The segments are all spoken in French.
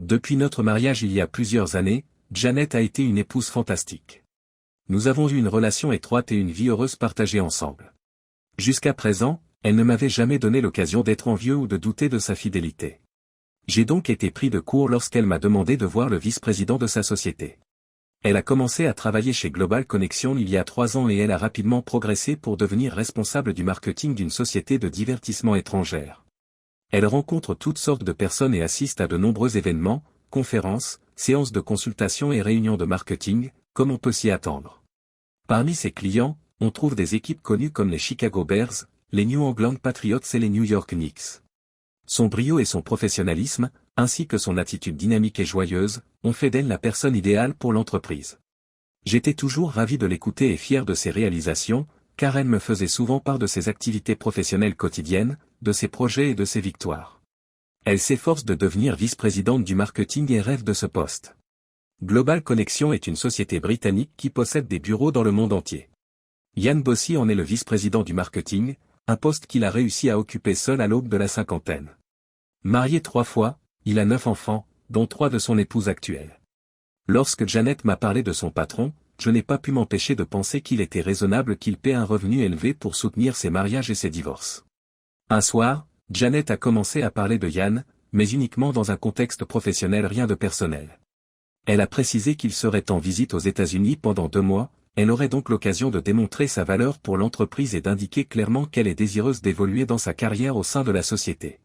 Depuis notre mariage il y a plusieurs années, Janet a été une épouse fantastique. Nous avons eu une relation étroite et une vie heureuse partagée ensemble. Jusqu'à présent, elle ne m'avait jamais donné l'occasion d'être envieux ou de douter de sa fidélité. J'ai donc été pris de court lorsqu'elle m'a demandé de voir le vice-président de sa société. Elle a commencé à travailler chez Global Connection il y a 3 ans et elle a rapidement progressé pour devenir responsable du marketing d'une société de divertissement étrangère. Elle rencontre toutes sortes de personnes et assiste à de nombreux événements, conférences, séances de consultation et réunions de marketing, comme on peut s'y attendre. Parmi ses clients, on trouve des équipes connues comme les Chicago Bears, les New England Patriots et les New York Knicks. Son brio et son professionnalisme, ainsi que son attitude dynamique et joyeuse, ont fait d'elle la personne idéale pour l'entreprise. J'étais toujours ravi de l'écouter et fier de ses réalisations, car elle me faisait souvent part de ses activités professionnelles quotidiennes, de ses projets et de ses victoires. Elle s'efforce de devenir vice-présidente du marketing et rêve de ce poste. Global Connection est une société britannique qui possède des bureaux dans le monde entier. Yann Bossy en est le vice-président du marketing, un poste qu'il a réussi à occuper seul à l'aube de la cinquantaine. Marié 3 fois, il a 9 enfants, dont 3 de son épouse actuelle. Lorsque Janet m'a parlé de son patron, je n'ai pas pu m'empêcher de penser qu'il était raisonnable qu'il paie un revenu élevé pour soutenir ses mariages et ses divorces. Un soir, Janet a commencé à parler de Yann, mais uniquement dans un contexte professionnel, rien de personnel. Elle a précisé qu'il serait en visite aux États-Unis pendant 2 mois, elle aurait donc l'occasion de démontrer sa valeur pour l'entreprise et d'indiquer clairement qu'elle est désireuse d'évoluer dans sa carrière au sein de la société.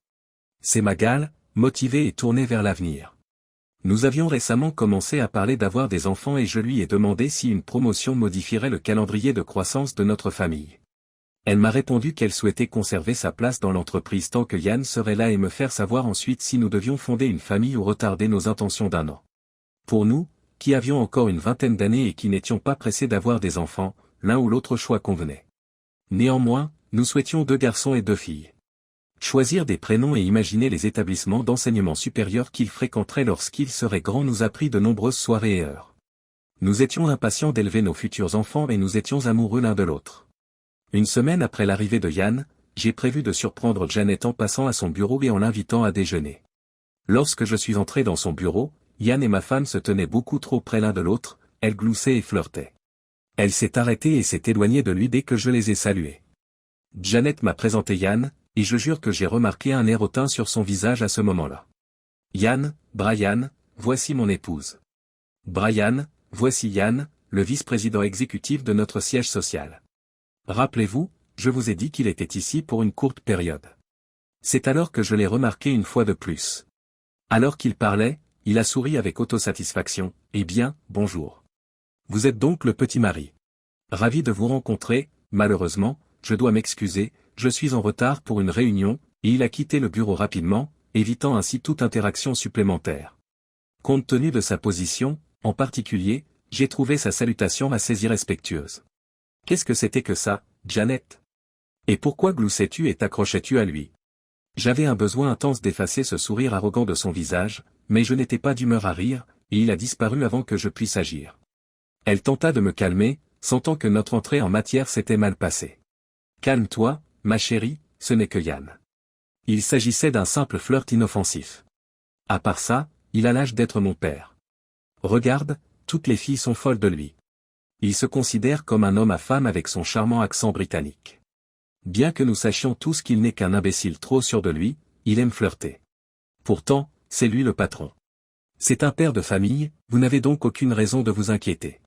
C'est Magal, motivée et tournée vers l'avenir. Nous avions récemment commencé à parler d'avoir des enfants et je lui ai demandé si une promotion modifierait le calendrier de croissance de notre famille. Elle m'a répondu qu'elle souhaitait conserver sa place dans l'entreprise tant que Yann serait là et me faire savoir ensuite si nous devions fonder une famille ou retarder nos intentions d'1 an. Pour nous, qui avions encore une vingtaine d'années et qui n'étions pas pressés d'avoir des enfants, l'un ou l'autre choix convenait. Néanmoins, nous souhaitions 2 garçons et 2 filles. Choisir des prénoms et imaginer les établissements d'enseignement supérieur qu'il fréquenterait lorsqu'il serait grand nous a pris de nombreuses soirées et heures. Nous étions impatients d'élever nos futurs enfants et nous étions amoureux l'un de l'autre. Une semaine après l'arrivée de Yann, j'ai prévu de surprendre Janet en passant à son bureau et en l'invitant à déjeuner. Lorsque je suis entré dans son bureau, Yann et ma femme se tenaient beaucoup trop près l'un de l'autre, elle gloussait et flirtait. Elle s'est arrêtée et s'est éloignée de lui dès que je les ai salués. Janet m'a présenté Yann, et je jure que j'ai remarqué un air hautain sur son visage à ce moment-là. Yann, Brian, voici mon épouse. Brian, voici Yann, le vice-président exécutif de notre siège social. Rappelez-vous, je vous ai dit qu'il était ici pour une courte période. C'est alors que je l'ai remarqué une fois de plus. Alors qu'il parlait, il a souri avec autosatisfaction, « Eh bien, bonjour. Vous êtes donc le petit mari. Ravi de vous rencontrer, malheureusement, je dois m'excuser, je suis en retard pour une réunion, » et il a quitté le bureau rapidement, évitant ainsi toute interaction supplémentaire. Compte tenu de sa position, en particulier, j'ai trouvé sa salutation assez irrespectueuse. Qu'est-ce que c'était que ça, Janet? Et pourquoi gloussais-tu et t'accrochais-tu à lui? J'avais un besoin intense d'effacer ce sourire arrogant de son visage, mais je n'étais pas d'humeur à rire, et il a disparu avant que je puisse agir. Elle tenta de me calmer, sentant que notre entrée en matière s'était mal passée. Calme-toi, ma chérie, ce n'est que Yann. Il s'agissait d'un simple flirt inoffensif. À part ça, il a l'âge d'être mon père. Regarde, toutes les filles sont folles de lui. Il se considère comme un homme à femme avec son charmant accent britannique. Bien que nous sachions tous qu'il n'est qu'un imbécile trop sûr de lui, il aime flirter. Pourtant, c'est lui le patron. C'est un père de famille, vous n'avez donc aucune raison de vous inquiéter.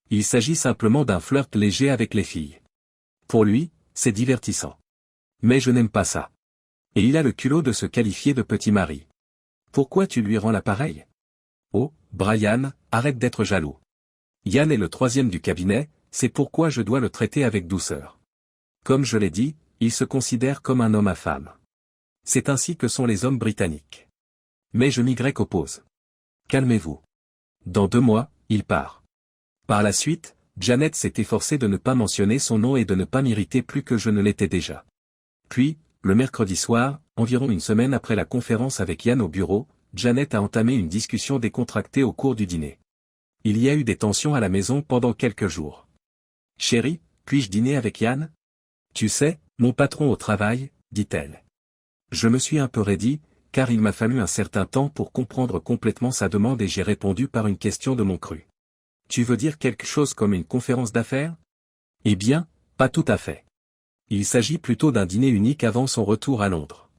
Il s'agit simplement d'un flirt léger avec les filles. Pour lui, c'est divertissant. Mais je n'aime pas ça. Et il a le culot de se qualifier de petit mari. Pourquoi tu lui rends l'appareil? Oh, Brian, arrête d'être jaloux. Yann est le 3e du cabinet, c'est pourquoi je dois le traiter avec douceur. Comme je l'ai dit, il se considère comme un homme à femme. C'est ainsi que sont les hommes britanniques. Mais je m'y oppose. Calmez-vous. Dans 2 mois, il part. Par la suite, Janet s'est efforcée de ne pas mentionner son nom et de ne pas m'irriter plus que je ne l'étais déjà. Puis, le mercredi soir, environ une semaine après la conférence avec Yann au bureau, Janet a entamé une discussion décontractée au cours du dîner. Il y a eu des tensions à la maison pendant quelques jours. Chérie, puis-je dîner avec Yann? Tu sais, mon patron au travail, dit-elle. Je me suis un peu raidi, car il m'a fallu un certain temps pour comprendre complètement sa demande et j'ai répondu par une question de mon cru. Tu veux dire quelque chose comme une conférence d'affaires? Eh bien, pas tout à fait. Il s'agit plutôt d'un dîner unique avant son retour à Londres.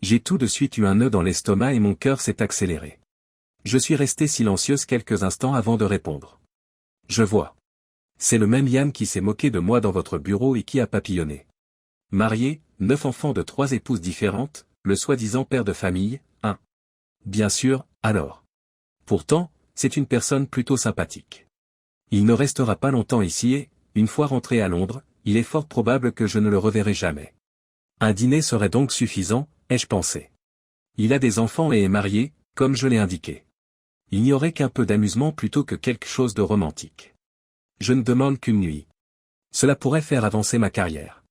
J'ai tout de suite eu un nœud dans l'estomac et mon cœur s'est accéléré. Je suis restée silencieuse quelques instants avant de répondre. Je vois. C'est le même Yann qui s'est moqué de moi dans votre bureau et qui a papillonné. Marié, 9 enfants de 3 épouses différentes, le soi-disant père de famille, hein. Bien sûr, alors. Pourtant, c'est une personne plutôt sympathique. Il ne restera pas longtemps ici et, une fois rentré à Londres, il est fort probable que je ne le reverrai jamais. Un dîner serait donc suffisant, ai-je pensé. Il a des enfants et est marié, comme je l'ai indiqué. Il n'y aurait qu'un peu d'amusement plutôt que quelque chose de romantique. Je ne demande qu'une nuit. Cela pourrait faire avancer ma carrière.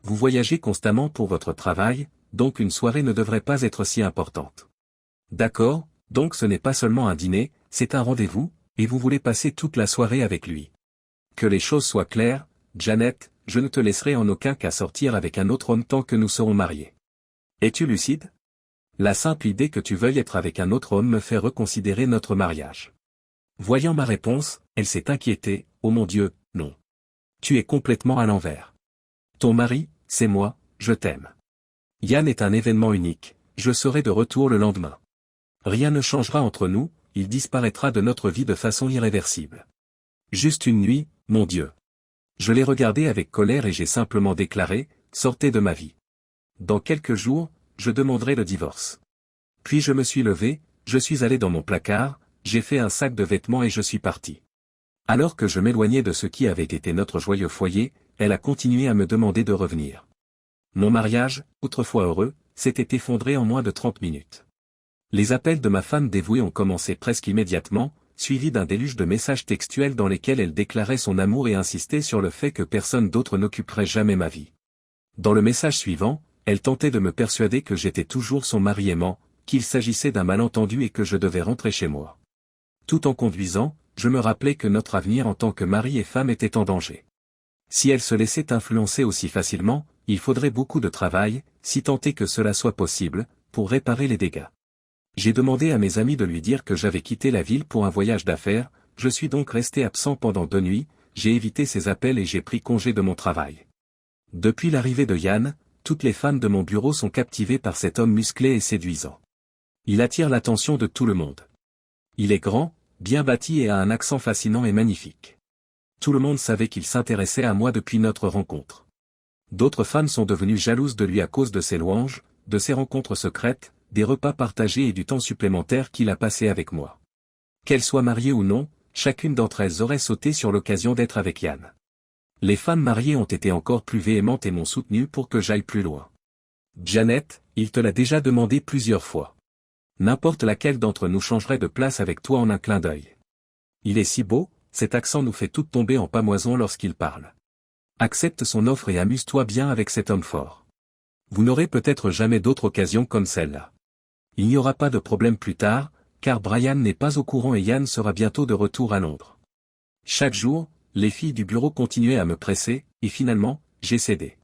Vous voyagez constamment pour votre travail, donc une soirée ne devrait pas être si importante. D'accord, donc ce n'est pas seulement un dîner, c'est un rendez-vous, et vous voulez passer toute la soirée avec lui. Que les choses soient claires, Janet, je ne te laisserai en aucun cas sortir avec un autre homme tant que nous serons mariés. Es-tu lucide? La simple idée que tu veuilles être avec un autre homme me fait reconsidérer notre mariage. Voyant ma réponse, elle s'est inquiétée, oh mon Dieu, non. Tu es complètement à l'envers. Ton mari, c'est moi, je t'aime. Yann est un événement unique, je serai de retour le lendemain. Rien ne changera entre nous, il disparaîtra de notre vie de façon irréversible. Juste une nuit, mon Dieu. Je l'ai regardé avec colère et j'ai simplement déclaré, sortez de ma vie. Dans quelques jours, je demanderai le divorce. Puis je me suis levé, je suis allé dans mon placard, j'ai fait un sac de vêtements et je suis parti. Alors que je m'éloignais de ce qui avait été notre joyeux foyer, elle a continué à me demander de revenir. Mon mariage, autrefois heureux, s'était effondré en moins de 30 minutes. Les appels de ma femme dévouée ont commencé presque immédiatement, suivis d'un déluge de messages textuels dans lesquels elle déclarait son amour et insistait sur le fait que personne d'autre n'occuperait jamais ma vie. Dans le message suivant, elle tentait de me persuader que j'étais toujours son mari aimant, qu'il s'agissait d'un malentendu et que je devais rentrer chez moi. Tout en conduisant, je me rappelais que notre avenir en tant que mari et femme était en danger. Si elle se laissait influencer aussi facilement, il faudrait beaucoup de travail, si tant est que cela soit possible, pour réparer les dégâts. J'ai demandé à mes amis de lui dire que j'avais quitté la ville pour un voyage d'affaires, je suis donc resté absent pendant 2 nuits, j'ai évité ses appels et j'ai pris congé de mon travail. Depuis l'arrivée de Yann, toutes les femmes de mon bureau sont captivées par cet homme musclé et séduisant. Il attire l'attention de tout le monde. Il est grand, bien bâti et a un accent fascinant et magnifique. Tout le monde savait qu'il s'intéressait à moi depuis notre rencontre. D'autres femmes sont devenues jalouses de lui à cause de ses louanges, de ses rencontres secrètes, des repas partagés et du temps supplémentaire qu'il a passé avec moi. Qu'elles soient mariées ou non, chacune d'entre elles aurait sauté sur l'occasion d'être avec Yann. Les femmes mariées ont été encore plus véhémentes et m'ont soutenu pour que j'aille plus loin. Janet, il te l'a déjà demandé plusieurs fois. N'importe laquelle d'entre nous changerait de place avec toi en un clin d'œil. Il est si beau, cet accent nous fait toutes tomber en pâmoison lorsqu'il parle. Accepte son offre et amuse-toi bien avec cet homme fort. Vous n'aurez peut-être jamais d'autre occasion comme celle-là. Il n'y aura pas de problème plus tard, car Brian n'est pas au courant et Yann sera bientôt de retour à Londres. Chaque jour, les filles du bureau continuaient à me presser, et finalement, j'ai cédé.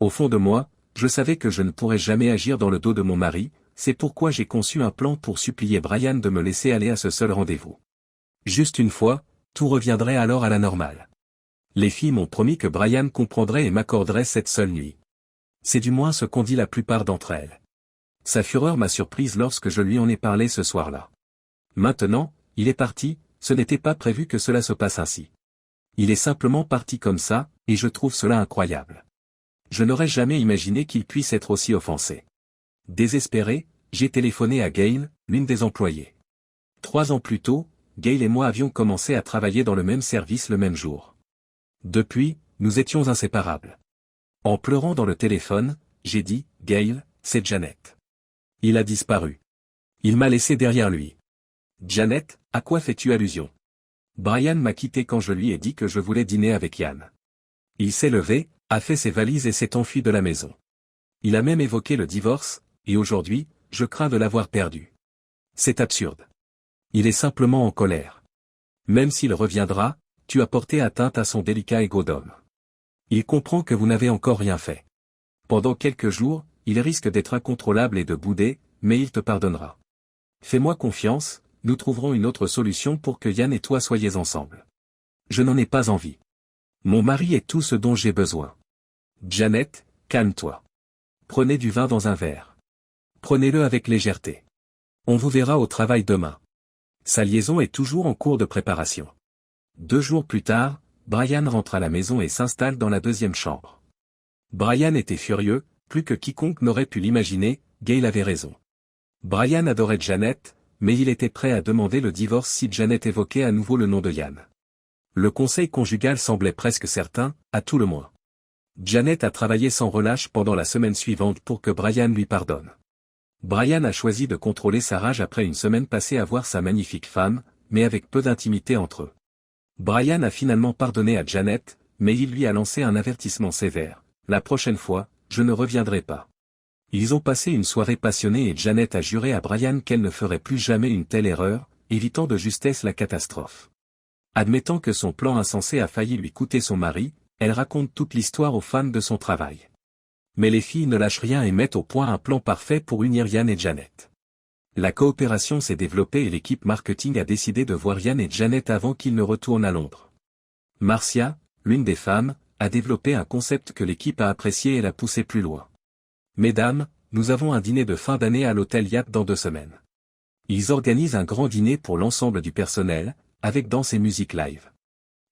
Au fond de moi, je savais que je ne pourrais jamais agir dans le dos de mon mari, c'est pourquoi j'ai conçu un plan pour supplier Brian de me laisser aller à ce seul rendez-vous. Juste une fois, tout reviendrait alors à la normale. Les filles m'ont promis que Brian comprendrait et m'accorderait cette seule nuit. C'est du moins ce qu'ont dit la plupart d'entre elles. Sa fureur m'a surprise lorsque je lui en ai parlé ce soir-là. Maintenant, il est parti, ce n'était pas prévu que cela se passe ainsi. Il est simplement parti comme ça, et je trouve cela incroyable. Je n'aurais jamais imaginé qu'il puisse être aussi offensé. Désespéré, j'ai téléphoné à Gail, l'une des employées. 3 ans plus tôt, Gail et moi avions commencé à travailler dans le même service le même jour. Depuis, nous étions inséparables. En pleurant dans le téléphone, j'ai dit, Gail, c'est Janet. Il a disparu. Il m'a laissé derrière lui. Janet, à quoi fais-tu allusion? Brian m'a quitté quand je lui ai dit que je voulais dîner avec Yann. Il s'est levé, a fait ses valises et s'est enfui de la maison. Il a même évoqué le divorce, et aujourd'hui, je crains de l'avoir perdu. C'est absurde. Il est simplement en colère. Même s'il reviendra, tu as porté atteinte à son délicat ego d'homme. Il comprend que vous n'avez encore rien fait. Pendant quelques jours, il risque d'être incontrôlable et de bouder, mais il te pardonnera. Fais-moi confiance, nous trouverons une autre solution pour que Yann et toi soyez ensemble. Je n'en ai pas envie. Mon mari est tout ce dont j'ai besoin. Janet, calme-toi. Prenez du vin dans un verre. Prenez-le avec légèreté. On vous verra au travail demain. Sa liaison est toujours en cours de préparation. 2 jours plus tard, Brian rentre à la maison et s'installe dans la deuxième chambre. Brian était furieux, plus que quiconque n'aurait pu l'imaginer, Gail avait raison. Brian adorait Janet, mais il était prêt à demander le divorce si Janet évoquait à nouveau le nom de Yann. Le conseil conjugal semblait presque certain, à tout le moins. Janet a travaillé sans relâche pendant la semaine suivante pour que Brian lui pardonne. Brian a choisi de contrôler sa rage après une semaine passée à voir sa magnifique femme, mais avec peu d'intimité entre eux. Brian a finalement pardonné à Janet, mais il lui a lancé un avertissement sévère. La prochaine fois, je ne reviendrai pas. Ils ont passé une soirée passionnée et Janet a juré à Brian qu'elle ne ferait plus jamais une telle erreur, évitant de justesse la catastrophe. Admettant que son plan insensé a failli lui coûter son mari, elle raconte toute l'histoire aux fans de son travail. Mais les filles ne lâchent rien et mettent au point un plan parfait pour unir Yann et Janet. La coopération s'est développée et l'équipe marketing a décidé de voir Yann et Janet avant qu'ils ne retournent à Londres. Marcia, l'une des femmes, a développé un concept que l'équipe a apprécié et l'a poussé plus loin. Mesdames, nous avons un dîner de fin d'année à l'hôtel Yacht dans 2 semaines. Ils organisent un grand dîner pour l'ensemble du personnel, avec danse et musique live.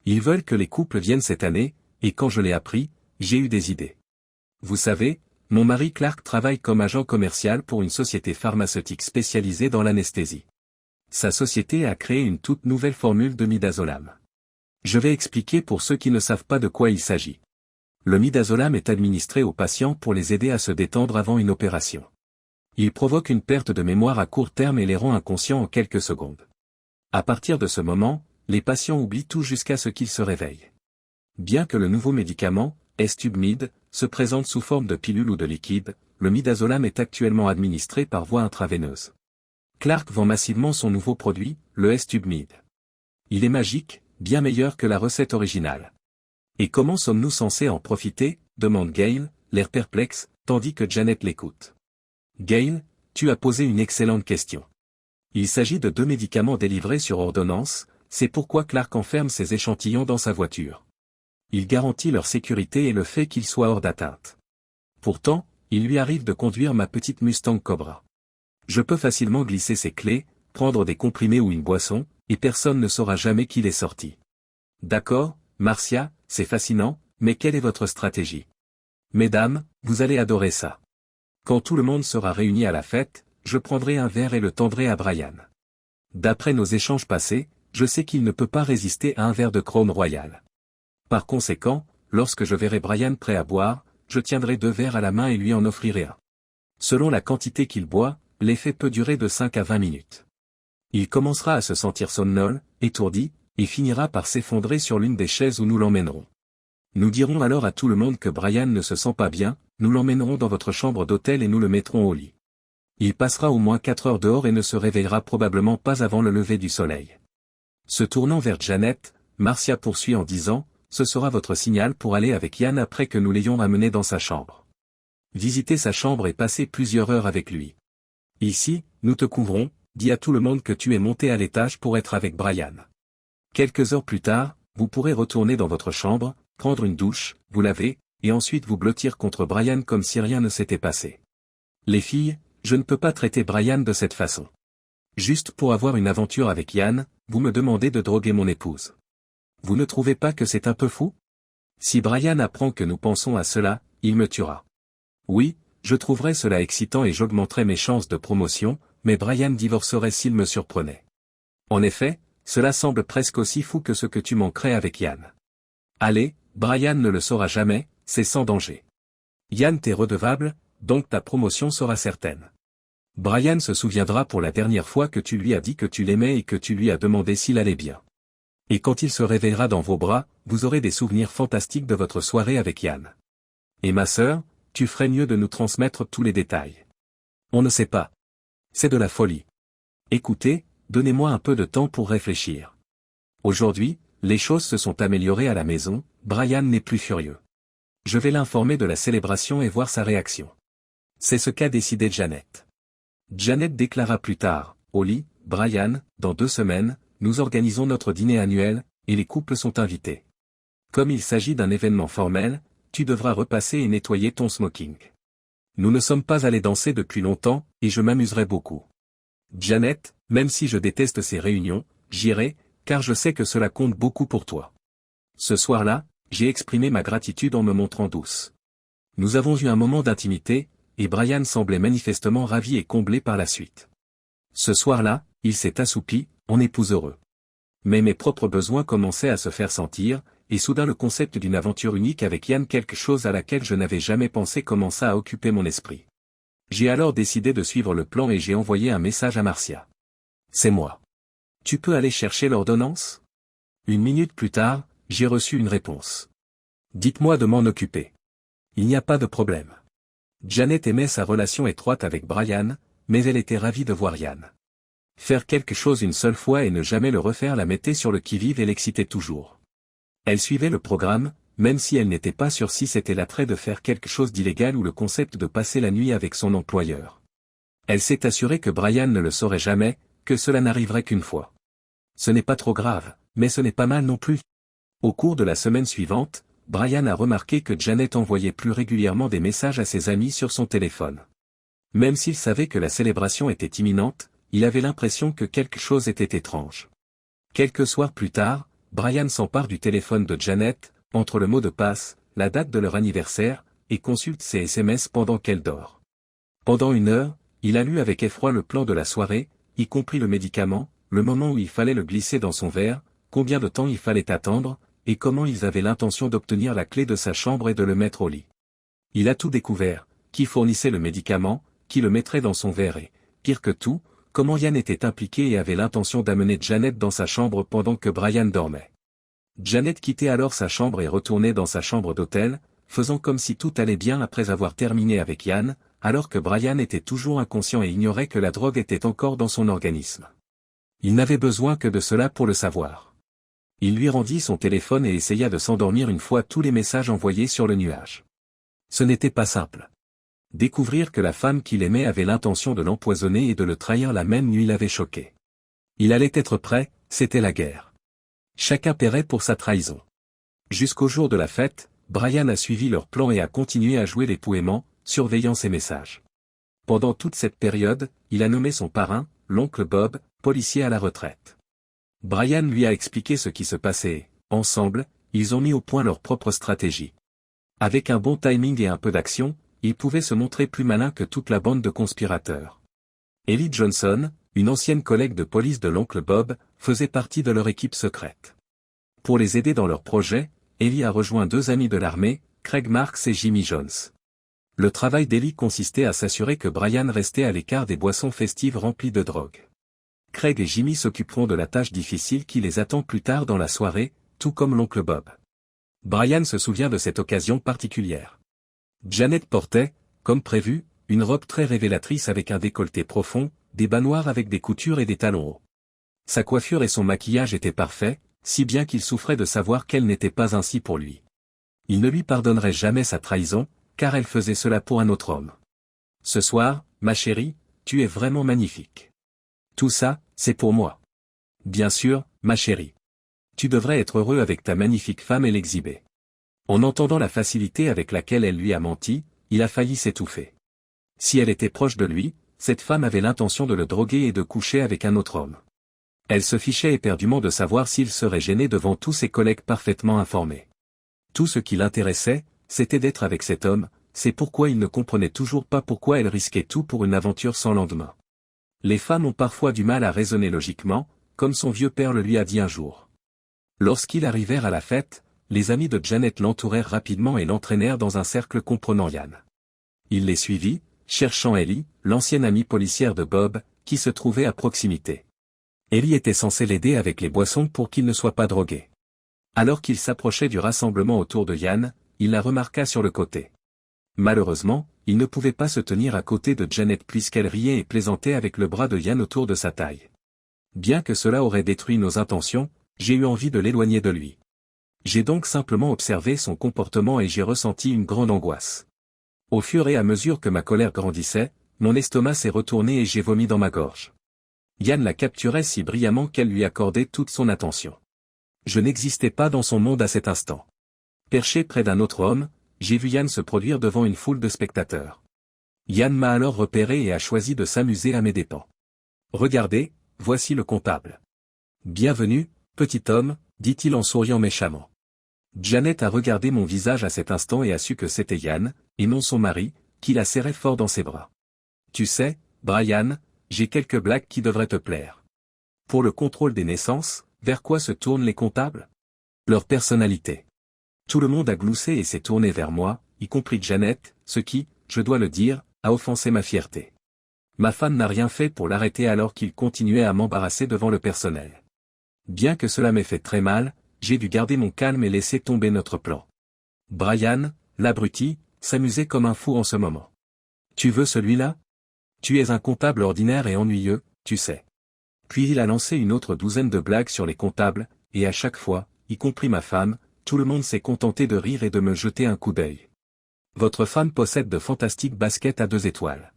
Ils veulent que les couples viennent cette année, et quand je l'ai appris, j'ai eu des idées. Vous savez, mon mari Clark travaille comme agent commercial pour une société pharmaceutique spécialisée dans l'anesthésie. Sa société a créé une toute nouvelle formule de midazolam. Je vais expliquer pour ceux qui ne savent pas de quoi il s'agit. Le midazolam est administré aux patients pour les aider à se détendre avant une opération. Il provoque une perte de mémoire à court terme et les rend inconscients en quelques secondes. À partir de ce moment, les patients oublient tout jusqu'à ce qu'ils se réveillent. Bien que le nouveau médicament, S-Tube-Mid, se présente sous forme de pilule ou de liquide, le midazolam est actuellement administré par voie intraveineuse. Clark vend massivement son nouveau produit, le S-Tube-Mid. Il est magique, bien meilleur que la recette originale. Et comment sommes-nous censés en profiter, demande Gail, l'air perplexe, tandis que Janet l'écoute. Gail, tu as posé une excellente question. Il s'agit de 2 médicaments délivrés sur ordonnance, c'est pourquoi Clark enferme ses échantillons dans sa voiture. Il garantit leur sécurité et le fait qu'ils soient hors d'atteinte. Pourtant, il lui arrive de conduire ma petite Mustang Cobra. Je peux facilement glisser ses clés, prendre des comprimés ou une boisson, et personne ne saura jamais qu'il est sorti. D'accord, Marcia, c'est fascinant, mais quelle est votre stratégie? Mesdames, vous allez adorer ça. Quand tout le monde sera réuni à la fête, je prendrai un verre et le tendrai à Brian. D'après nos échanges passés, je sais qu'il ne peut pas résister à un verre de Crown Royal. Par conséquent, lorsque je verrai Brian prêt à boire, je tiendrai 2 verres à la main et lui en offrirai un. Selon la quantité qu'il boit, l'effet peut durer de 5 à 20 minutes. Il commencera à se sentir somnolent, étourdi, et finira par s'effondrer sur l'une des chaises où nous l'emmènerons. Nous dirons alors à tout le monde que Brian ne se sent pas bien, nous l'emmènerons dans votre chambre d'hôtel et nous le mettrons au lit. Il passera au moins 4 heures dehors et ne se réveillera probablement pas avant le lever du soleil. Se tournant vers Janet, Marcia poursuit en disant, ce sera votre signal pour aller avec Yann après que nous l'ayons amené dans sa chambre. Visitez sa chambre et passez plusieurs heures avec lui. Ici, nous te couvrons, dis à tout le monde que tu es monté à l'étage pour être avec Brian. Quelques heures plus tard, vous pourrez retourner dans votre chambre, prendre une douche, vous laver, et ensuite vous blottir contre Brian comme si rien ne s'était passé. Les filles, je ne peux pas traiter Brian de cette façon. Juste pour avoir une aventure avec Yann, vous me demandez de droguer mon épouse. Vous ne trouvez pas que c'est un peu fou? Si Brian apprend que nous pensons à cela, il me tuera. Oui, je trouverais cela excitant et j'augmenterais mes chances de promotion, mais Brian divorcerait s'il me surprenait. En effet, cela semble presque aussi fou que ce que tu manquerais avec Yann. Allez, Brian ne le saura jamais, c'est sans danger. Yann t'est redevable, donc ta promotion sera certaine. Brian se souviendra pour la dernière fois que tu lui as dit que tu l'aimais et que tu lui as demandé s'il allait bien. Et quand il se réveillera dans vos bras, vous aurez des souvenirs fantastiques de votre soirée avec Yann. Et ma sœur, tu ferais mieux de nous transmettre tous les détails. On ne sait pas. C'est de la folie. Écoutez, donnez-moi un peu de temps pour réfléchir. Aujourd'hui, les choses se sont améliorées à la maison, Brian n'est plus furieux. Je vais l'informer de la célébration et voir sa réaction. C'est ce qu'a décidé Janet. Janet déclara plus tard, au lit, Brian, dans 2 semaines, nous organisons notre dîner annuel, et les couples sont invités. Comme il s'agit d'un événement formel, tu devras repasser et nettoyer ton smoking. Nous ne sommes pas allés danser depuis longtemps, et je m'amuserai beaucoup. Janet, même si je déteste ces réunions, j'irai, car je sais que cela compte beaucoup pour toi. Ce soir-là, j'ai exprimé ma gratitude en me montrant douce. Nous avons eu un moment d'intimité, et Brian semblait manifestement ravi et comblé par la suite. Ce soir-là, il s'est assoupi, en épouse heureux. Mais mes propres besoins commençaient à se faire sentir, et soudain le concept d'une aventure unique avec Yann, quelque chose à laquelle je n'avais jamais pensé, commença à occuper mon esprit. J'ai alors décidé de suivre le plan et j'ai envoyé un message à Marcia. C'est moi. Tu peux aller chercher l'ordonnance ? 1 minute plus tard, j'ai reçu une réponse. Dites-moi de m'en occuper. Il n'y a pas de problème. Janet aimait sa relation étroite avec Brian, mais elle était ravie de voir Yann. Faire quelque chose une seule fois et ne jamais le refaire la mettait sur le qui-vive et l'excitait toujours. Elle suivait le programme, même si elle n'était pas sûre si c'était l'attrait de faire quelque chose d'illégal ou le concept de passer la nuit avec son employeur. Elle s'est assurée que Brian ne le saurait jamais, que cela n'arriverait qu'une fois. Ce n'est pas trop grave, mais ce n'est pas mal non plus. Au cours de la semaine suivante, Brian a remarqué que Janet envoyait plus régulièrement des messages à ses amis sur son téléphone. Même s'il savait que la célébration était imminente, il avait l'impression que quelque chose était étrange. Quelques soirs plus tard, Brian s'empare du téléphone de Janet, entre le mot de passe, la date de leur anniversaire, et consulte ses SMS pendant qu'elle dort. Pendant 1 heure, il a lu avec effroi le plan de la soirée, y compris le médicament, le moment où il fallait le glisser dans son verre, combien de temps il fallait attendre, et comment ils avaient l'intention d'obtenir la clé de sa chambre et de le mettre au lit. Il a tout découvert, qui fournissait le médicament, qui le mettrait dans son verre et, pire que tout, comment Yann était impliqué et avait l'intention d'amener Janet dans sa chambre pendant que Brian dormait. Janet quittait alors sa chambre et retournait dans sa chambre d'hôtel, faisant comme si tout allait bien après avoir terminé avec Yann, alors que Brian était toujours inconscient et ignorait que la drogue était encore dans son organisme. Il n'avait besoin que de cela pour le savoir. Il lui rendit son téléphone et essaya de s'endormir une fois tous les messages envoyés sur le nuage. Ce n'était pas simple. Découvrir que la femme qu'il aimait avait l'intention de l'empoisonner et de le trahir la même nuit l'avait choqué. Il allait être prêt, c'était la guerre. Chacun paierait pour sa trahison. Jusqu'au jour de la fête, Brian a suivi leur plan et a continué à jouer les poéments, surveillant ses messages. Pendant toute cette période, il a nommé son parrain, l'oncle Bob, policier à la retraite. Brian lui a expliqué ce qui se passait et, ensemble, ils ont mis au point leur propre stratégie. Avec un bon timing et un peu d'action, ils pouvaient se montrer plus malins que toute la bande de conspirateurs. Ellie Johnson, une ancienne collègue de police de l'oncle Bob, faisait partie de leur équipe secrète. Pour les aider dans leur projet, Ellie a rejoint 2 amis de l'armée, Craig Marks et Jimmy Jones. Le travail d'Ellie consistait à s'assurer que Brian restait à l'écart des boissons festives remplies de drogue. Craig et Jimmy s'occuperont de la tâche difficile qui les attend plus tard dans la soirée, tout comme l'oncle Bob. Brian se souvient de cette occasion particulière. Janet portait, comme prévu, une robe très révélatrice avec un décolleté profond, des bas noirs avec des coutures et des talons hauts. Sa coiffure et son maquillage étaient parfaits, si bien qu'il souffrait de savoir qu'elle n'était pas ainsi pour lui. Il ne lui pardonnerait jamais sa trahison, car elle faisait cela pour un autre homme. Ce soir, ma chérie, tu es vraiment magnifique. Tout ça, c'est pour moi. Bien sûr, ma chérie. Tu devrais être heureux avec ta magnifique femme et l'exhiber. En entendant la facilité avec laquelle elle lui a menti, il a failli s'étouffer. Si elle était proche de lui, cette femme avait l'intention de le droguer et de coucher avec un autre homme. Elle se fichait éperdument de savoir s'il serait gêné devant tous ses collègues parfaitement informés. Tout ce qui l'intéressait, c'était d'être avec cet homme, c'est pourquoi il ne comprenait toujours pas pourquoi elle risquait tout pour une aventure sans lendemain. Les femmes ont parfois du mal à raisonner logiquement, comme son vieux père le lui a dit un jour. Lorsqu'ils arrivèrent à la fête, les amis de Janet l'entourèrent rapidement et l'entraînèrent dans un cercle comprenant Yann. Il les suivit, cherchant Ellie, l'ancienne amie policière de Bob, qui se trouvait à proximité. Ellie était censée l'aider avec les boissons pour qu'il ne soit pas drogué. Alors qu'il s'approchait du rassemblement autour de Yann, il la remarqua sur le côté. Malheureusement, il ne pouvait pas se tenir à côté de Janet puisqu'elle riait et plaisantait avec le bras de Yann autour de sa taille. Bien que cela aurait détruit nos intentions, j'ai eu envie de l'éloigner de lui. J'ai donc simplement observé son comportement et j'ai ressenti une grande angoisse. Au fur et à mesure que ma colère grandissait, mon estomac s'est retourné et j'ai vomi dans ma gorge. Yann la capturait si brillamment qu'elle lui accordait toute son attention. Je n'existais pas dans son monde à cet instant. Perché près d'un autre homme, j'ai vu Yann se produire devant une foule de spectateurs. Yann m'a alors repéré et a choisi de s'amuser à mes dépens. Regardez, voici le comptable. Bienvenue, petit homme, dit-il en souriant méchamment. Janet a regardé mon visage à cet instant et a su que c'était Yann, et non son mari, qui la serrait fort dans ses bras. Tu sais, Brian, j'ai quelques blagues qui devraient te plaire. Pour le contrôle des naissances, vers quoi se tournent les comptables? Leur personnalité. Tout le monde a gloussé et s'est tourné vers moi, y compris Janet, ce qui, je dois le dire, a offensé ma fierté. Ma femme n'a rien fait pour l'arrêter alors qu'il continuait à m'embarrasser devant le personnel. Bien que cela m'ait fait très mal, j'ai dû garder mon calme et laisser tomber notre plan. Brian, l'abruti, s'amusait comme un fou en ce moment. Tu veux celui-là? Tu es un comptable ordinaire et ennuyeux, tu sais. Puis il a lancé une autre douzaine de blagues sur les comptables, et à chaque fois, y compris ma femme, tout le monde s'est contenté de rire et de me jeter un coup d'œil. Votre femme possède de fantastiques baskets à 2 étoiles.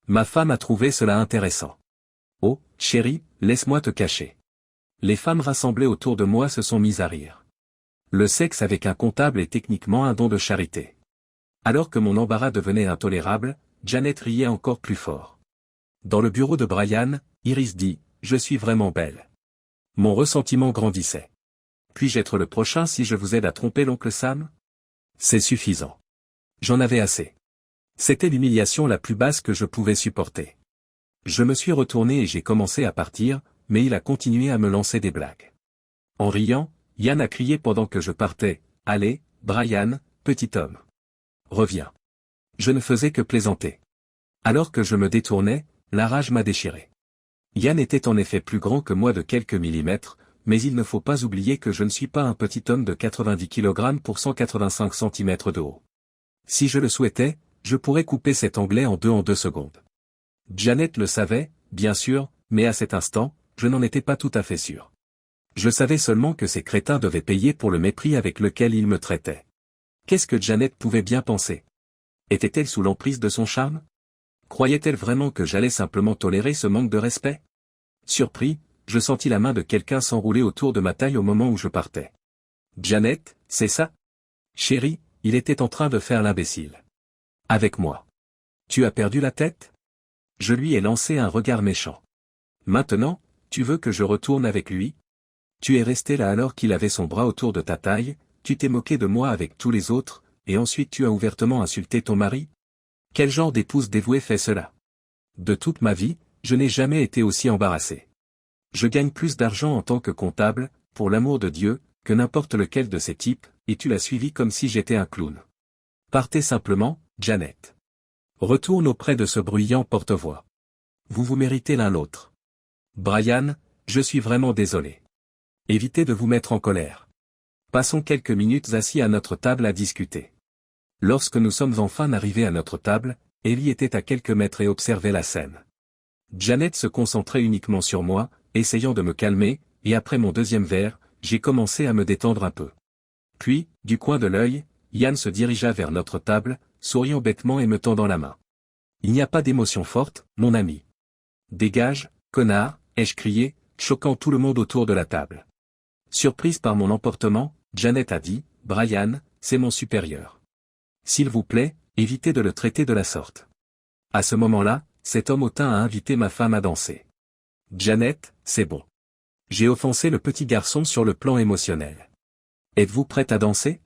Ma femme a trouvé cela intéressant. Oh, chérie, laisse-moi te cacher. Les femmes rassemblées autour de moi se sont mises à rire. Le sexe avec un comptable est techniquement un don de charité. Alors que mon embarras devenait intolérable, Janet riait encore plus fort. Dans le bureau de Brian, Iris dit « Je suis vraiment belle ». Mon ressentiment grandissait. Puis-je être le prochain si je vous aide à tromper l'oncle Sam? C'est suffisant. J'en avais assez. C'était l'humiliation la plus basse que je pouvais supporter. Je me suis retourné et j'ai commencé à partir, mais il a continué à me lancer des blagues. En riant, Yann a crié pendant que je partais « Allez, Brian, petit homme. Reviens. » Je ne faisais que plaisanter. Alors que je me détournais, la rage m'a déchiré. Yann était en effet plus grand que moi de quelques millimètres, mais il ne faut pas oublier que je ne suis pas un petit homme de 90 kg pour 185 cm de haut. Si je le souhaitais, je pourrais couper cet Anglais en 2 secondes. Janet le savait, bien sûr, mais à cet instant, je n'en étais pas tout à fait sûr. Je savais seulement que ces crétins devaient payer pour le mépris avec lequel ils me traitaient. Qu'est-ce que Janet pouvait bien penser? Était-elle sous l'emprise de son charme? Croyait-elle vraiment que j'allais simplement tolérer ce manque de respect? Surpris, je sentis la main de quelqu'un s'enrouler autour de ma taille au moment où je partais. Janet, c'est ça? Chérie, il était en train de faire l'imbécile. Avec moi. Tu as perdu la tête? Je lui ai lancé un regard méchant. Maintenant, tu veux que je retourne avec lui? Tu es resté là alors qu'il avait son bras autour de ta taille, tu t'es moqué de moi avec tous les autres, et ensuite tu as ouvertement insulté ton mari? Quel genre d'épouse dévouée fait cela? De toute ma vie, je n'ai jamais été aussi embarrassé. Je gagne plus d'argent en tant que comptable, pour l'amour de Dieu, que n'importe lequel de ces types, et tu l'as suivi comme si j'étais un clown. Partez simplement, Janet. Retourne auprès de ce bruyant porte-voix. Vous vous méritez l'un l'autre. Brian, je suis vraiment désolé. Évitez de vous mettre en colère. Passons quelques minutes assis à notre table à discuter. Lorsque nous sommes enfin arrivés à notre table, Ellie était à quelques mètres et observait la scène. Janet se concentrait uniquement sur moi, essayant de me calmer, et après mon deuxième verre, j'ai commencé à me détendre un peu. Puis, du coin de l'œil, Yann se dirigea vers notre table, souriant bêtement et me tendant la main. Il n'y a pas d'émotion forte, mon ami. Dégage, connard, ai-je crié, choquant tout le monde autour de la table. Surprise par mon emportement, Janet a dit, Brian, c'est mon supérieur. S'il vous plaît, évitez de le traiter de la sorte. À ce moment-là, cet homme hautain a invité ma femme à danser. Janet, c'est bon. J'ai offensé le petit garçon sur le plan émotionnel. Êtes-vous prête à danser?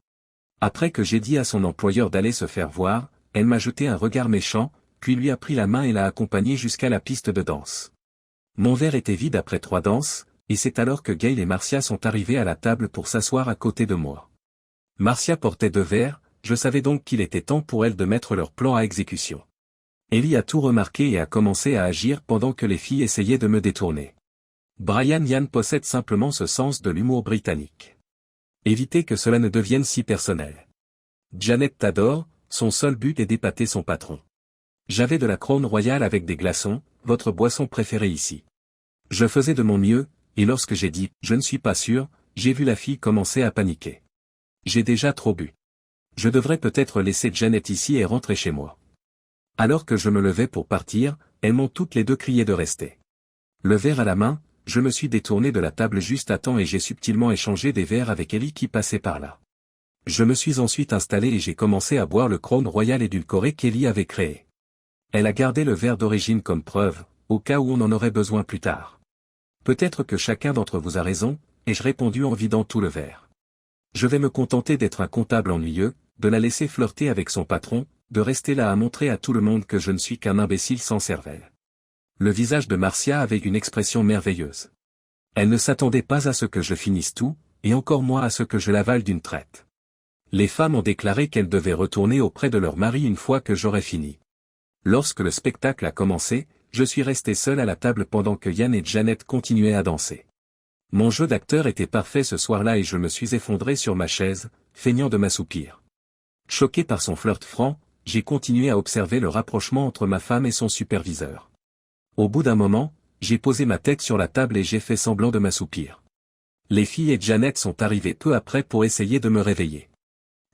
Après que j'ai dit à son employeur d'aller se faire voir, elle m'a jeté un regard méchant, puis lui a pris la main et l'a accompagné jusqu'à la piste de danse. Mon verre était vide après 3 danses, et c'est alors que Gail et Marcia sont arrivés à la table pour s'asseoir à côté de moi. Marcia portait 2 verres, je savais donc qu'il était temps pour elle de mettre leur plan à exécution. Ellie a tout remarqué et a commencé à agir pendant que les filles essayaient de me détourner. Brian Yann possède simplement ce sens de l'humour britannique. Évitez que cela ne devienne si personnel. Janet t'adore, son seul but est d'épater son patron. J'avais de la Crown Royale avec des glaçons, votre boisson préférée ici. Je faisais de mon mieux, et lorsque j'ai dit « je ne suis pas sûr », j'ai vu la fille commencer à paniquer. J'ai déjà trop bu. Je devrais peut-être laisser Janet ici et rentrer chez moi. Alors que je me levais pour partir, elles m'ont toutes les deux crié de rester. Le verre à la main, je me suis détourné de la table juste à temps et j'ai subtilement échangé des verres avec Ellie qui passait par là. Je me suis ensuite installé et j'ai commencé à boire le Crown Royal édulcoré qu'Ellie avait créé. Elle a gardé le verre d'origine comme preuve, au cas où on en aurait besoin plus tard. Peut-être que chacun d'entre vous a raison, ai-je répondu en vidant tout le verre. Je vais me contenter d'être un comptable ennuyeux, de la laisser flirter avec son patron, de rester là à montrer à tout le monde que je ne suis qu'un imbécile sans cervelle. Le visage de Marcia avait une expression merveilleuse. Elle ne s'attendait pas à ce que je finisse tout, et encore moins à ce que je l'avale d'une traite. Les femmes ont déclaré qu'elles devaient retourner auprès de leur mari une fois que j'aurais fini. Lorsque le spectacle a commencé, je suis resté seul à la table pendant que Yann et Janet continuaient à danser. Mon jeu d'acteur était parfait ce soir-là et je me suis effondré sur ma chaise, feignant de m'assoupir. Choqué par son flirt franc, j'ai continué à observer le rapprochement entre ma femme et son superviseur. Au bout d'un moment, j'ai posé ma tête sur la table et j'ai fait semblant de m'assoupir. Les filles et Janet sont arrivées peu après pour essayer de me réveiller.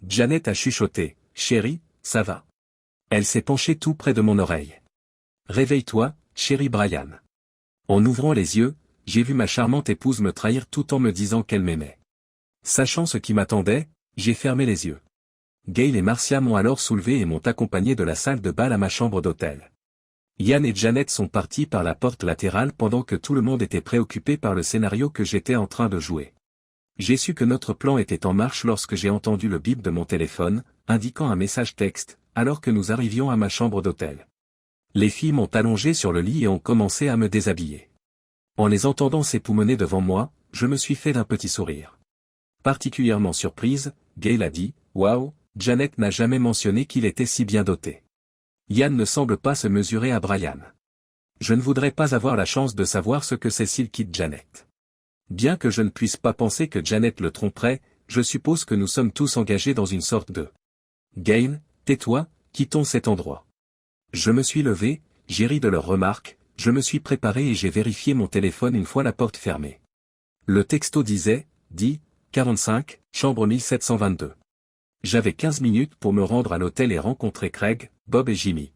Janet a chuchoté, « Chérie, ça va ?» Elle s'est penchée tout près de mon oreille. « Réveille-toi, chérie Brian. » En ouvrant les yeux, j'ai vu ma charmante épouse me trahir tout en me disant qu'elle m'aimait. Sachant ce qui m'attendait, j'ai fermé les yeux. Gail et Marcia m'ont alors soulevé et m'ont accompagné de la salle de bal à ma chambre d'hôtel. Yann et Janet sont partis par la porte latérale pendant que tout le monde était préoccupé par le scénario que j'étais en train de jouer. J'ai su que notre plan était en marche lorsque j'ai entendu le bip de mon téléphone, indiquant un message texte, alors que nous arrivions à ma chambre d'hôtel. Les filles m'ont allongé sur le lit et ont commencé à me déshabiller. En les entendant s'époumoner devant moi, je me suis fait d'un petit sourire. Particulièrement surprise, Gail a dit, « Waouh, Janet n'a jamais mentionné qu'il était si bien doté. » Yann ne semble pas se mesurer à Brian. Je ne voudrais pas avoir la chance de savoir ce que Cécile quitte Janet. Bien que je ne puisse pas penser que Janet le tromperait, je suppose que nous sommes tous engagés dans une sorte de « Gail, tais-toi, quittons cet endroit. » Je me suis levé, j'ai ri de leurs remarques, je me suis préparé et j'ai vérifié mon téléphone une fois la porte fermée. Le texto disait, « 10:45, chambre 1722. » J'avais 15 minutes pour me rendre à l'hôtel et rencontrer Craig, Bob et Jimmy.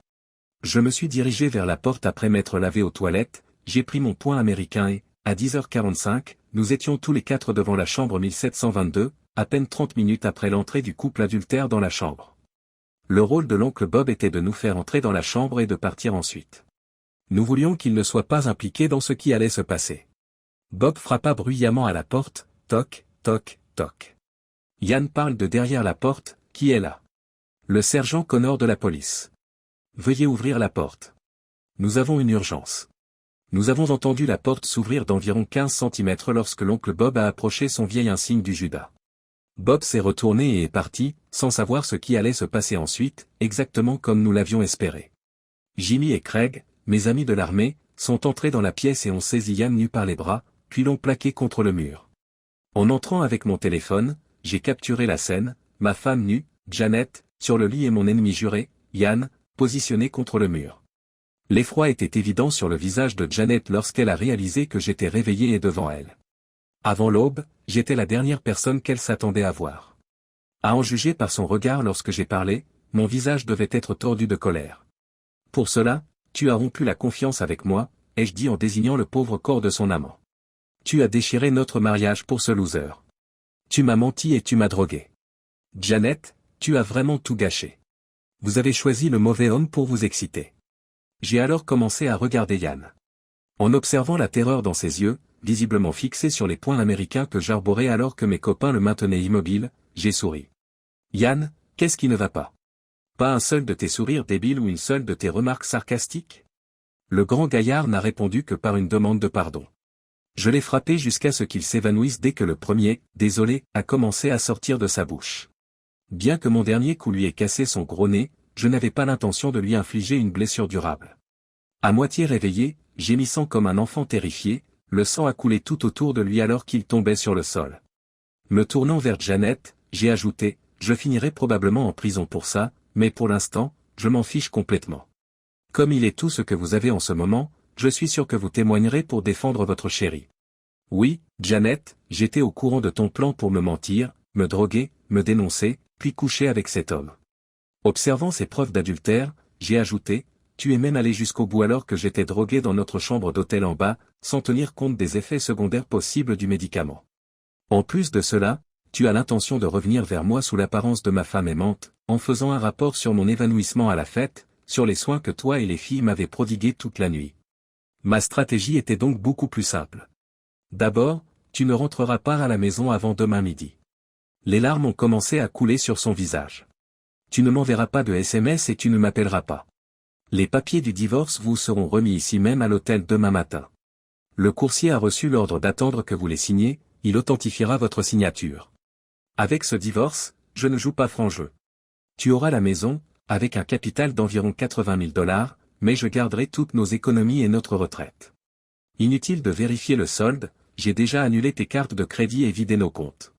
Je me suis dirigé vers la porte après m'être lavé aux toilettes, j'ai pris mon poing américain et, à 10h45, nous étions tous les quatre devant la chambre 1722, à peine 30 minutes après l'entrée du couple adultère dans la chambre. Le rôle de l'oncle Bob était de nous faire entrer dans la chambre et de partir ensuite. Nous voulions qu'il ne soit pas impliqué dans ce qui allait se passer. Bob frappa bruyamment à la porte, toc, toc, toc. Yann parle de derrière la porte, qui est là? Le sergent Connor de la police. Veuillez ouvrir la porte. Nous avons une urgence. Nous avons entendu la porte s'ouvrir d'environ 15 cm lorsque l'oncle Bob a approché son vieil insigne du Judas. Bob s'est retourné et est parti, sans savoir ce qui allait se passer ensuite, exactement comme nous l'avions espéré. Jimmy et Craig, mes amis de l'armée, sont entrés dans la pièce et ont saisi Yann nu par les bras, puis l'ont plaqué contre le mur. En entrant avec mon téléphone, j'ai capturé la scène, ma femme nue, Janet, sur le lit et mon ennemi juré, Yann, positionné contre le mur. L'effroi était évident sur le visage de Janet lorsqu'elle a réalisé que j'étais réveillé et devant elle. Avant l'aube, j'étais la dernière personne qu'elle s'attendait à voir. À en juger par son regard lorsque j'ai parlé, mon visage devait être tordu de colère. Pour cela, tu as rompu la confiance avec moi, ai-je dit en désignant le pauvre corps de son amant. Tu as déchiré notre mariage pour ce loser. Tu m'as menti et tu m'as drogué. Janet, tu as vraiment tout gâché. Vous avez choisi le mauvais homme pour vous exciter. J'ai alors commencé à regarder Yann. En observant la terreur dans ses yeux, visiblement fixés sur les points américains que j'arborais alors que mes copains le maintenaient immobile, j'ai souri. Yann, qu'est-ce qui ne va pas? Pas un seul de tes sourires débiles ou une seule de tes remarques sarcastiques? Le grand gaillard n'a répondu que par une demande de pardon. Je l'ai frappé jusqu'à ce qu'il s'évanouisse dès que le premier, désolé, a commencé à sortir de sa bouche. Bien que mon dernier coup lui ait cassé son gros nez, je n'avais pas l'intention de lui infliger une blessure durable. À moitié réveillé, gémissant comme un enfant terrifié, le sang a coulé tout autour de lui alors qu'il tombait sur le sol. Me tournant vers Janet, j'ai ajouté, je finirai probablement en prison pour ça, mais pour l'instant, je m'en fiche complètement. Comme il est tout ce que vous avez en ce moment, je suis sûr que vous témoignerez pour défendre votre chérie. Oui, Janet, j'étais au courant de ton plan pour me mentir, me droguer, me dénoncer, puis coucher avec cet homme. Observant ces preuves d'adultère, j'ai ajouté, tu es même allé jusqu'au bout alors que j'étais drogué dans notre chambre d'hôtel en bas, sans tenir compte des effets secondaires possibles du médicament. En plus de cela, tu as l'intention de revenir vers moi sous l'apparence de ma femme aimante, en faisant un rapport sur mon évanouissement à la fête, sur les soins que toi et les filles m'avez prodigués toute la nuit. Ma stratégie était donc beaucoup plus simple. D'abord, tu ne rentreras pas à la maison avant demain midi. Les larmes ont commencé à couler sur son visage. Tu ne m'enverras pas de SMS et tu ne m'appelleras pas. Les papiers du divorce vous seront remis ici même à l'hôtel demain matin. Le coursier a reçu l'ordre d'attendre que vous les signiez, il authentifiera votre signature. Avec ce divorce, je ne joue pas franc jeu. Tu auras la maison, avec un capital d'environ 80 000 $, mais je garderai toutes nos économies et notre retraite. Inutile de vérifier le solde, j'ai déjà annulé tes cartes de crédit et vidé nos comptes.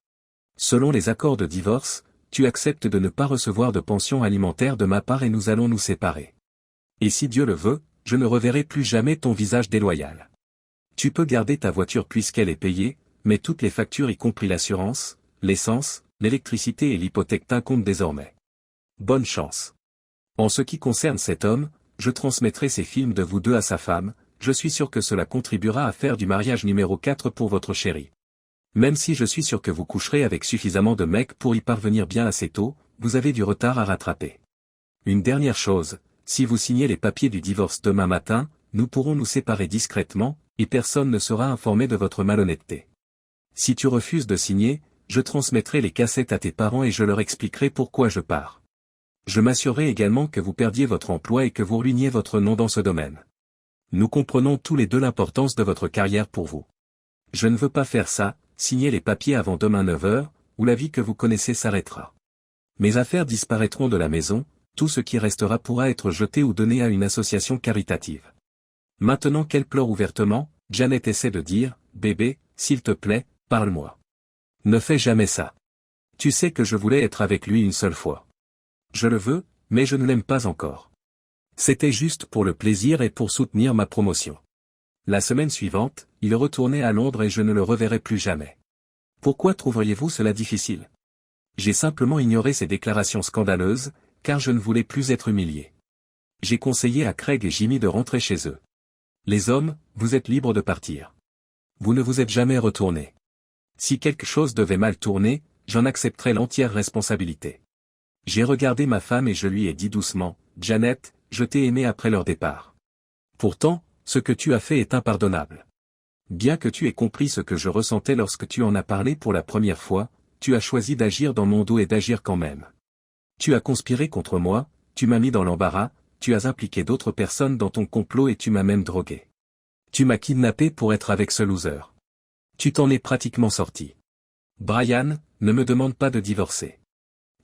Selon les accords de divorce, tu acceptes de ne pas recevoir de pension alimentaire de ma part et nous allons nous séparer. Et si Dieu le veut, je ne reverrai plus jamais ton visage déloyal. Tu peux garder ta voiture puisqu'elle est payée, mais toutes les factures y compris l'assurance, l'essence, l'électricité et l'hypothèque t'incombent désormais. Bonne chance. En ce qui concerne cet homme, je transmettrai ces films de vous deux à sa femme, je suis sûr que cela contribuera à faire du mariage numéro 4 pour votre chérie. Même si je suis sûr que vous coucherez avec suffisamment de mecs pour y parvenir bien assez tôt, vous avez du retard à rattraper. Une dernière chose, si vous signez les papiers du divorce demain matin, nous pourrons nous séparer discrètement, et personne ne sera informé de votre malhonnêteté. Si tu refuses de signer, je transmettrai les cassettes à tes parents et je leur expliquerai pourquoi je pars. Je m'assurerai également que vous perdiez votre emploi et que vous ruiniez votre nom dans ce domaine. Nous comprenons tous les deux l'importance de votre carrière pour vous. Je ne veux pas faire ça, signer les papiers avant demain 9 h, où la vie que vous connaissez s'arrêtera. Mes affaires disparaîtront de la maison, tout ce qui restera pourra être jeté ou donné à une association caritative. Maintenant qu'elle pleure ouvertement, Janet essaie de dire, bébé, s'il te plaît, parle-moi. Ne fais jamais ça. Tu sais que je voulais être avec lui une seule fois. Je le veux, mais je ne l'aime pas encore. C'était juste pour le plaisir et pour soutenir ma promotion. La semaine suivante, il retournait à Londres et je ne le reverrai plus jamais. Pourquoi trouveriez-vous cela difficile? J'ai simplement ignoré ces déclarations scandaleuses, car je ne voulais plus être humilié. J'ai conseillé à Craig et Jimmy de rentrer chez eux. Les hommes, vous êtes libres de partir. Vous ne vous êtes jamais retournés. Si quelque chose devait mal tourner, j'en accepterais l'entière responsabilité. J'ai regardé ma femme et je lui ai dit doucement, Janet, je t'ai aimé après leur départ. Pourtant, ce que tu as fait est impardonnable. Bien que tu aies compris ce que je ressentais lorsque tu en as parlé pour la première fois, tu as choisi d'agir dans mon dos et d'agir quand même. Tu as conspiré contre moi, tu m'as mis dans l'embarras, tu as impliqué d'autres personnes dans ton complot et tu m'as même drogué. Tu m'as kidnappé pour être avec ce loser. Tu t'en es pratiquement sorti. Brian, ne me demande pas de divorcer.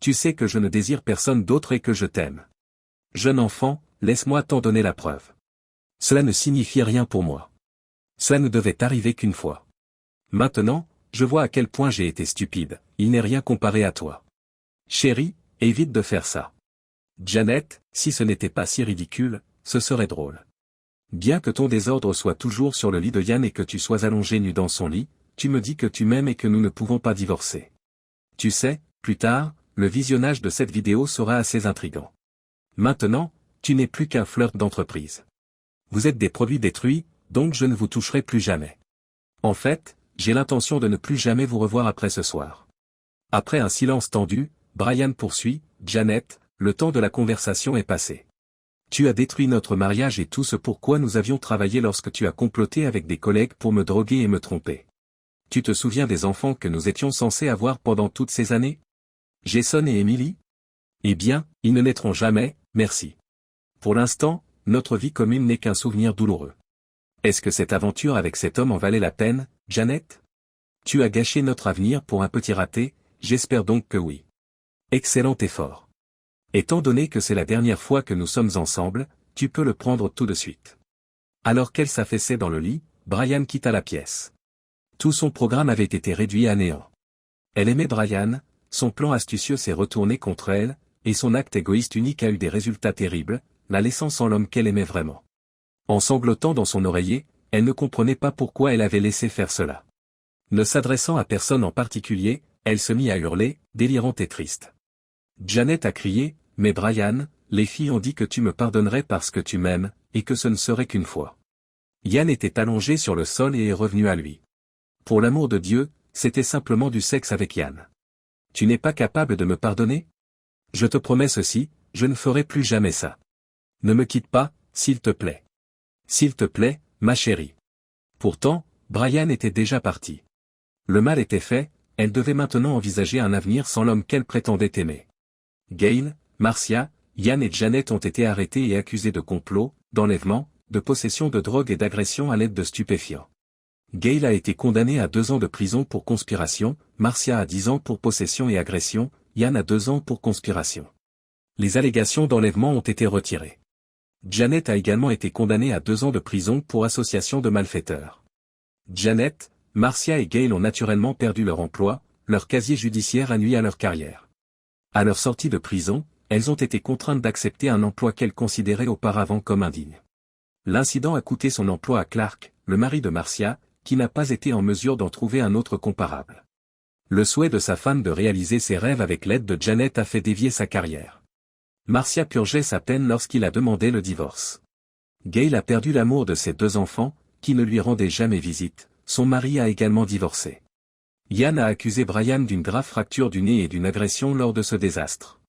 Tu sais que je ne désire personne d'autre et que je t'aime. Jeune enfant, laisse-moi t'en donner la preuve. Cela ne signifie rien pour moi. Cela ne devait arriver qu'une fois. Maintenant, je vois à quel point j'ai été stupide, il n'est rien comparé à toi. Chérie, évite de faire ça. Janet, si ce n'était pas si ridicule, ce serait drôle. Bien que ton désordre soit toujours sur le lit de Yann et que tu sois allongé nu dans son lit, tu me dis que tu m'aimes et que nous ne pouvons pas divorcer. Tu sais, plus tard, le visionnage de cette vidéo sera assez intrigant. Maintenant, tu n'es plus qu'un flirt d'entreprise. Vous êtes des produits détruits, donc je ne vous toucherai plus jamais. En fait, j'ai l'intention de ne plus jamais vous revoir après ce soir. Après un silence tendu, Brian poursuit, Janet, le temps de la conversation est passé. Tu as détruit notre mariage et tout ce pourquoi nous avions travaillé lorsque tu as comploté avec des collègues pour me droguer et me tromper. Tu te souviens des enfants que nous étions censés avoir pendant toutes ces années? Jason et Emily? Eh bien, ils ne naîtront jamais, merci. Pour l'instant, notre vie commune n'est qu'un souvenir douloureux. Est-ce que cette aventure avec cet homme en valait la peine, Janet? Tu as gâché notre avenir pour un petit raté, j'espère donc que oui. Excellent effort. Étant donné que c'est la dernière fois que nous sommes ensemble, tu peux le prendre tout de suite. Alors qu'elle s'affaissait dans le lit, Brian quitta la pièce. Tout son programme avait été réduit à néant. Elle aimait Brian, son plan astucieux s'est retourné contre elle, et son acte égoïste unique a eu des résultats terribles, la laissant sans l'homme qu'elle aimait vraiment. En sanglotant dans son oreiller, elle ne comprenait pas pourquoi elle avait laissé faire cela. Ne s'adressant à personne en particulier, elle se mit à hurler, délirante et triste. Janet a crié, mais Brian, les filles ont dit que tu me pardonnerais parce que tu m'aimes, et que ce ne serait qu'une fois. Yann était allongé sur le sol et est revenu à lui. Pour l'amour de Dieu, c'était simplement du sexe avec Yann. Tu n'es pas capable de me pardonner? Je te promets ceci, je ne ferai plus jamais ça. Ne me quitte pas, s'il te plaît. S'il te plaît, ma chérie. Pourtant, Brian était déjà parti. Le mal était fait, elle devait maintenant envisager un avenir sans l'homme qu'elle prétendait aimer. Gail, Marcia, Yann et Janet ont été arrêtés et accusés de complot, d'enlèvement, de possession de drogue et d'agression à l'aide de stupéfiants. Gail a été condamné à 2 ans de prison pour conspiration, Marcia à 10 ans pour possession et agression, Yann à 2 ans pour conspiration. Les allégations d'enlèvement ont été retirées. Janet a également été condamnée à 2 ans de prison pour association de malfaiteurs. Janet, Marcia et Gail ont naturellement perdu leur emploi, leur casier judiciaire a nui à leur carrière. À leur sortie de prison, elles ont été contraintes d'accepter un emploi qu'elles considéraient auparavant comme indigne. L'incident a coûté son emploi à Clark, le mari de Marcia, qui n'a pas été en mesure d'en trouver un autre comparable. Le souhait de sa femme de réaliser ses rêves avec l'aide de Janet a fait dévier sa carrière. Marcia purgeait sa peine lorsqu'il a demandé le divorce. Gail a perdu l'amour de ses 2 enfants, qui ne lui rendaient jamais visite, son mari a également divorcé. Yann a accusé Brian d'une grave fracture du nez et d'une agression lors de ce désastre.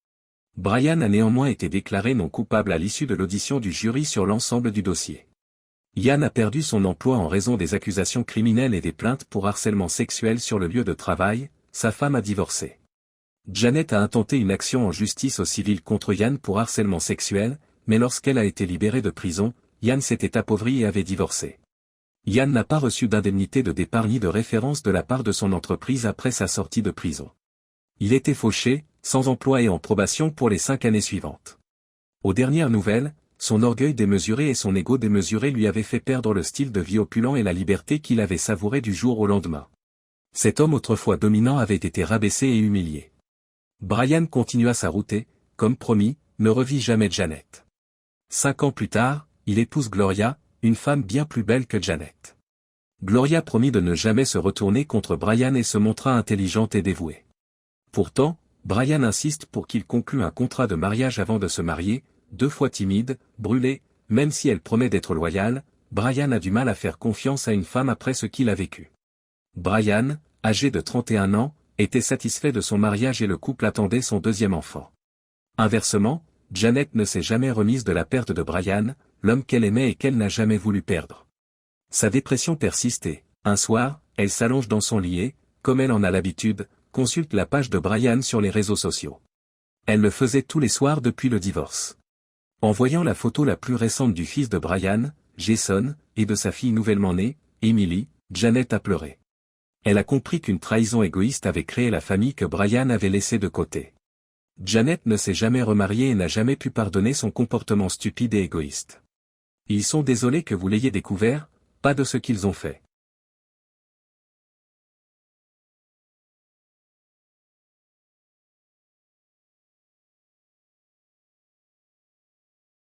Brian a néanmoins été déclaré non coupable à l'issue de l'audition du jury sur l'ensemble du dossier. Yann a perdu son emploi en raison des accusations criminelles et des plaintes pour harcèlement sexuel sur le lieu de travail, sa femme a divorcé. Janet a intenté une action en justice au civil contre Yann pour harcèlement sexuel, mais lorsqu'elle a été libérée de prison, Yann s'était appauvri et avait divorcé. Yann n'a pas reçu d'indemnité de départ ni de référence de la part de son entreprise après sa sortie de prison. Il était fauché, sans emploi et en probation pour les 5 années suivantes. Aux dernières nouvelles, son orgueil démesuré et son ego démesuré lui avaient fait perdre le style de vie opulent et la liberté qu'il avait savouré du jour au lendemain. Cet homme autrefois dominant avait été rabaissé et humilié. Brian continua sa route et, comme promis, ne revit jamais Janet. 5 ans plus tard, il épouse Gloria, une femme bien plus belle que Janet. Gloria promit de ne jamais se retourner contre Brian et se montra intelligente et dévouée. Pourtant, Brian insiste pour qu'il conclue un contrat de mariage avant de se marier, 2 fois timide, brûlé, même si elle promet d'être loyale, Brian a du mal à faire confiance à une femme après ce qu'il a vécu. Brian, âgé de 31 ans, était satisfait de son mariage et le couple attendait son 2e enfant. Inversement, Janet ne s'est jamais remise de la perte de Brian, l'homme qu'elle aimait et qu'elle n'a jamais voulu perdre. Sa dépression persiste et, un soir, elle s'allonge dans son lit et, comme elle en a l'habitude, consulte la page de Brian sur les réseaux sociaux. Elle le faisait tous les soirs depuis le divorce. En voyant la photo la plus récente du fils de Brian, Jason, et de sa fille nouvellement née, Emily, Janet a pleuré. Elle a compris qu'une trahison égoïste avait créé la famille que Brian avait laissée de côté. Janet ne s'est jamais remariée et n'a jamais pu pardonner son comportement stupide et égoïste. Ils sont désolés que vous l'ayez découvert, pas de ce qu'ils ont fait.